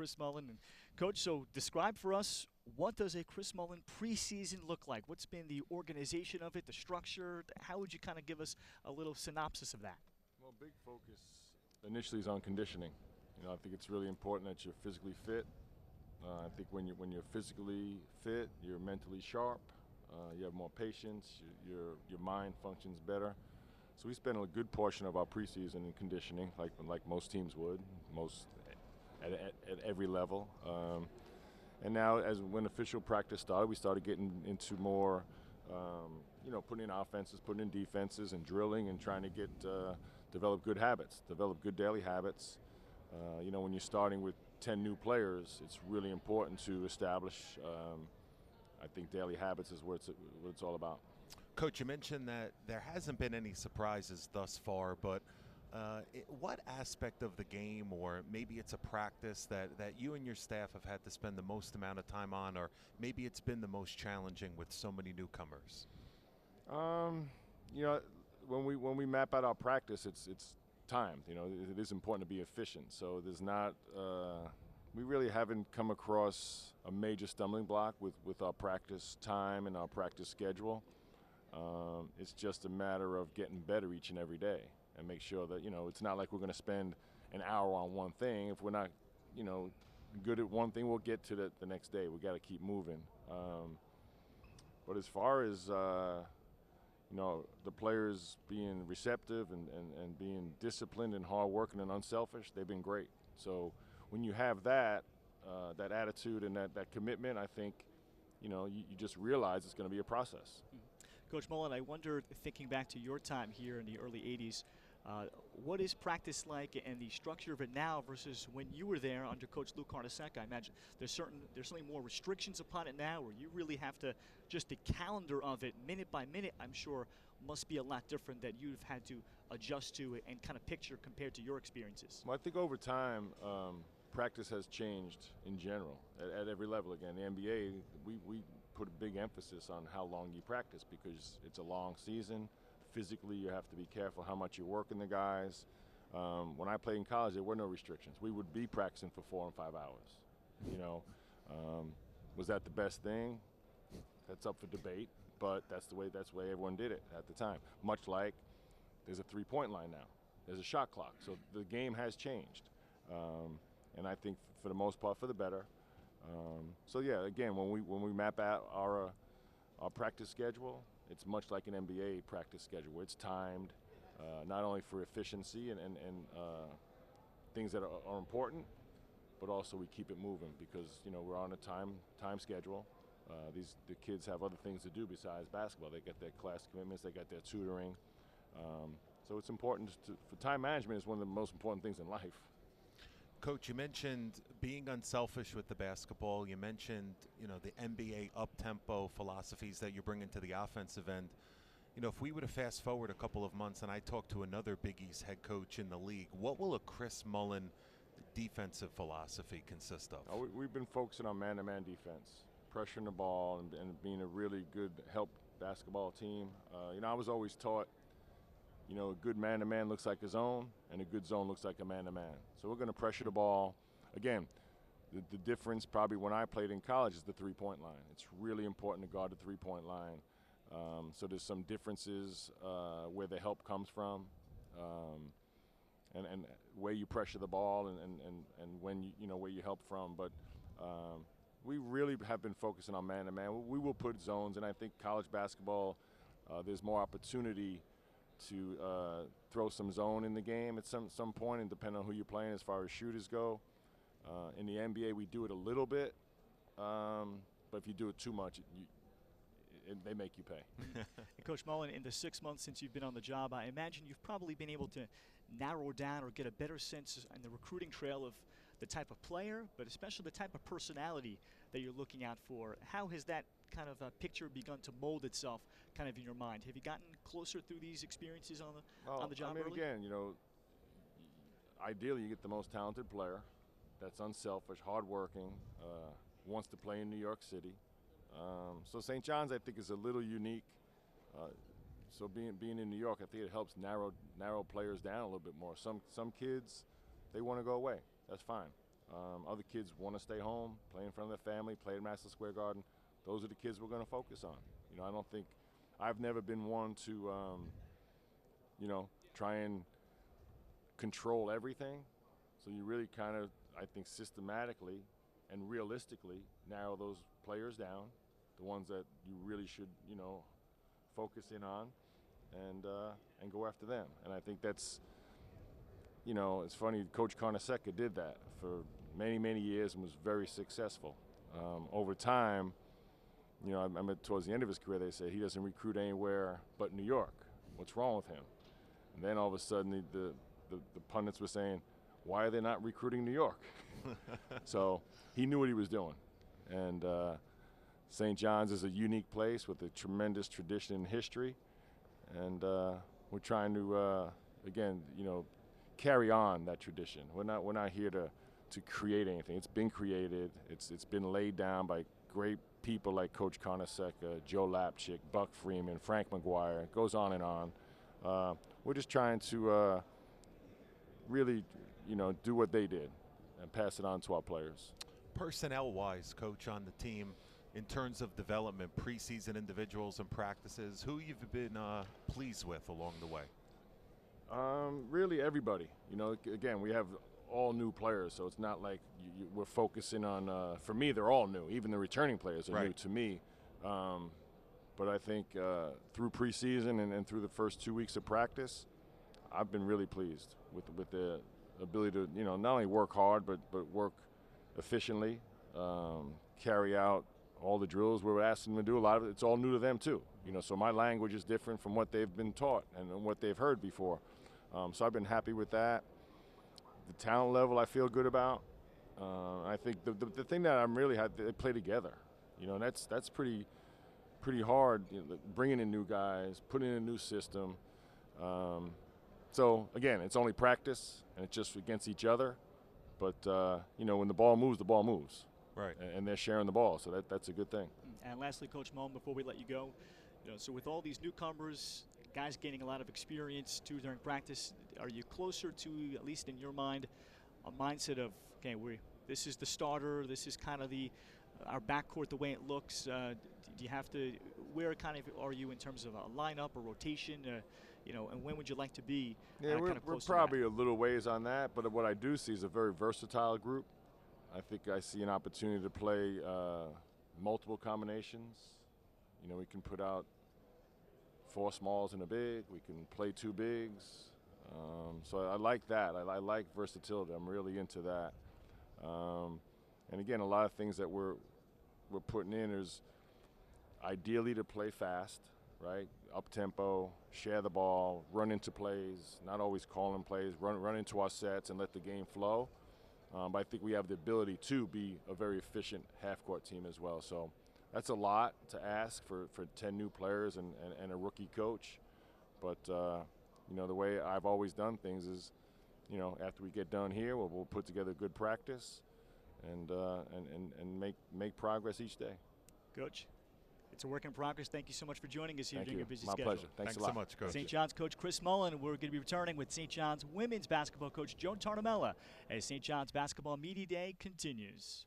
Chris Mullin. And Coach, so describe for us, what does a Chris Mullin preseason look like? What's been the organization of it, the structure? How would you kind of give us a little synopsis of that? Well, big focus initially is on conditioning. I think it's really important that you're physically fit. I think when you're physically fit, you're mentally sharp. You have more patience. Your mind functions better. So we spend a good portion of our preseason in conditioning, like most teams would, at every level. And now, when official practice started, we started getting into more, putting in offenses, putting in defenses, and drilling, and trying to develop good habits, develop good daily habits. When you're starting with 10 new players, it's really important to establish, I think, daily habits is what it's all about. Coach, you mentioned that there hasn't been any surprises thus far, but what aspect of the game, or maybe it's a practice that you and your staff have had to spend the most amount of time on, or maybe it's been the most challenging with so many newcomers? When we map out our practice, it's timed. It is important to be efficient. So there's not. We really haven't come across a major stumbling block with our practice time and our practice schedule. It's just a matter of getting better each and every day, and make sure that it's not like we're going to spend an hour on one thing. If we're not good at one thing, we'll get to the next day. We got to keep moving. But as far as the players being receptive and being disciplined and hardworking and unselfish, they've been great. So when you have that attitude and that commitment, I think you just realize it's going to be a process. Coach Mullin, I wonder, thinking back to your time here in the early 80s, what is practice like and the structure of it now versus when you were there under Coach Lou Carnesecca? I imagine there's certainly more restrictions upon it now, where you really have to, just the calendar of it, minute by minute, I'm sure, must be a lot different that you've had to adjust to and kind of picture compared to your experiences. Well, I think over time, practice has changed in general at every level. Again, the NBA, we put a big emphasis on how long you practice, because it's a long season. Physically, you have to be careful how much you're working the guys. When I played in college, there were no restrictions. We would be practicing for 4 and 5 hours. Was that the best thing? That's up for debate, but that's the way everyone did it at the time. Much like there's a three-point line now. There's a shot clock. So the game has changed. And I think for the most part for the better. So yeah, again, when we map out our practice schedule, it's much like an NBA practice schedule. It's timed, not only for efficiency and things that are important, but also we keep it moving because we're on a time schedule. The kids have other things to do besides basketball. They got their class commitments, they got their tutoring. So it's important for time management is one of the most important things in life. Coach, you mentioned being unselfish with the basketball. You mentioned, the NBA up-tempo philosophies that you bring into the offensive end. If we were to fast forward a couple of months and I talk to another Big East head coach in the league, what will a Chris Mullin defensive philosophy consist of? We've been focusing on man-to-man defense, pressuring the ball and being a really good help basketball team. I was always taught, a good man-to-man looks like a zone, and a good zone looks like a man-to-man. So we're going to pressure the ball. Again, the difference probably when I played in college is the three-point line. It's really important to guard the three-point line. So there's some differences where the help comes from, and where you pressure the ball and when where you help from. But we really have been focusing on man-to-man. We will put zones, and I think college basketball, there's more opportunity to throw some zone in the game at some point, and depending on who you're playing as far as shooters go. In the NBA, we do it a little bit, but if you do it too much, they make you pay. And Coach Mullin, in the 6 months since you've been on the job, I imagine you've probably been able to narrow down or get a better sense on the recruiting trail of the type of player, but especially the type of personality that you're looking out for. How has that kind of picture begun to mold itself kind of in your mind? Have you gotten closer through these experiences on the job early? Again, ideally you get the most talented player that's unselfish, hardworking, wants to play in New York City. So St. John's, I think, is a little unique. So being in New York, I think it helps narrow players down a little bit more. Some kids, they want to go away. That's fine. Other kids want to stay home, play in front of their family, play at Madison Square Garden. Those are the kids we're going to focus on. You know, I don't think I've never been one to, you know, try and control everything. So you really kind of, I think, systematically and realistically narrow those players down, the ones that you really should, you know, focus in on, and go after them. And I think that's, you know, it's funny. Coach Carnesecca did that for many, many years and was very successful. Over time, you know, I remember towards the end of his career, they said he doesn't recruit anywhere but New York. What's wrong with him? And then all of a sudden, the pundits were saying, why are they not recruiting New York? So he knew what he was doing. And St. John's is a unique place with a tremendous tradition and history. And we're trying to, again, you know, carry on that tradition. We're not here to create anything. It's been created. It's been laid down by great people like Coach Carnesecca, Joe Lapchick, Buck Freeman, Frank McGuire. It goes on and on. We're just trying to really, you know, do what they did and pass it on to our players. Personnel-wise, Coach, on the team, in terms of development, preseason individuals and practices, who you've been pleased with along the way? Really everybody. You know, again, we have all new players, so it's not like we're focusing on, for me, they're all new. Even the returning players are new to me. But I think through preseason and through the first 2 weeks of practice, I've been really pleased with the ability to, you know, not only work hard, but work efficiently, carry out all the drills we're asking them to do. A lot of it's all new to them too. You know, so my language is different from what they've been taught and what they've heard before. So I've been happy with that. The talent level I feel good about. I think the thing that I'm really happy, they play together. You know, and that's pretty hard. You know, bringing in new guys, putting in a new system. So again, it's only practice and it's just against each other. But you know, when the ball moves, the ball moves. Right. And they're sharing the ball, so that's a good thing. And lastly, Coach Mullin, before we let you go, you know, so with all these newcomers, guys gaining a lot of experience too during practice, are you closer to, at least in your mind, a mindset of, okay, this is the starter, this is kind of our backcourt the way it looks? Do you have to, where kind of are you in terms of a lineup or rotation? You know, and when would you like to be? Yeah, we're probably a little ways on that, but what I do see is a very versatile group. I think I see an opportunity to play multiple combinations. You know, we can put out 4 smalls and a big. We can play 2 bigs. So I like that. I like versatility. I'm really into that. And again, a lot of things that we're putting in is ideally to play fast, right? Up tempo, share the ball, run into plays. Not always calling plays. Run into our sets and let the game flow. But I think we have the ability to be a very efficient half-court team as well. So that's a lot to ask for 10 new players and a rookie coach. But, you know, the way I've always done things is, you know, after we get done here, we'll put together good practice and make progress each day. Coach, it's a work in progress. Thank you so much for joining us here during your busy schedule. My pleasure. Thanks a lot. So much, Coach. St. John's coach Chris Mullin. We're going to be returning with St. John's women's basketball coach Joan Tartamella as St. John's Basketball Media Day continues.